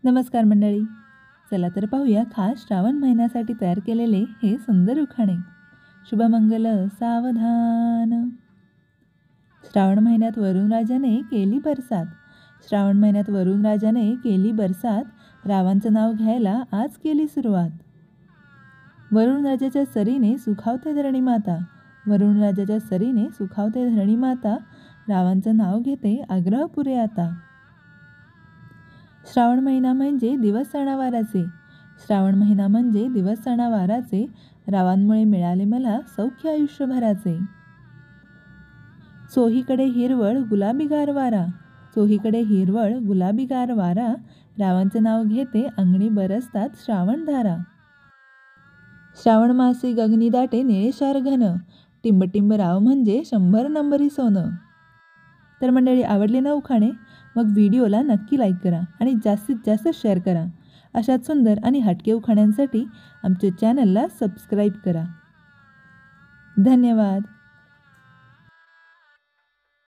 नमस्कार मंडळी, चला तर पाहूया खास श्रावण महिन्यासाठी तयार केलेले हे सुंदर उखाणे. शुभमंगल सावधान. श्रावण महिन्यात वरुण राजाने केली बरसात. श्रावण महिन्यात वरुण राजाने केली बरसात. रावांचं नाव घ्यायला आज केली सुरुवात. वरुण राजाच्या सरीने सुखावते धरणी माता. वरुण राजाच्या सरीने सुखावते धरणी माता. रावांचं नाव घेते आग्रह पुरे आता. श्रावण महिना म्हणजे दिवस सणावाराचे. श्रावण महिना म्हणजे दिवस सणावाराचे. रावांमुळे मिळाले मला सौख्य आयुष्यभराचे. चोहीकडे हिरवळ गुलाबी गार वारा. चोहीकडे हिरवळ गुलाबी गार वारा. रावांचे नाव घेते अंगणी बरसतात श्रावण धारा. श्रावण मासी गगनी दाटे निळेशार घन. टिंबटिंब राव म्हणजे 100 नंबरी सोनं. तर मंडळी, आवडले ना उखाणे? मग व्हिडिओला नक्की लाईक करा आणि जास्तीत जास्त शेअर करा. अशाच सुंदर आणि हटके उखाण्यांसाठी आमच्या चॅनलला सबस्क्राईब करा. धन्यवाद.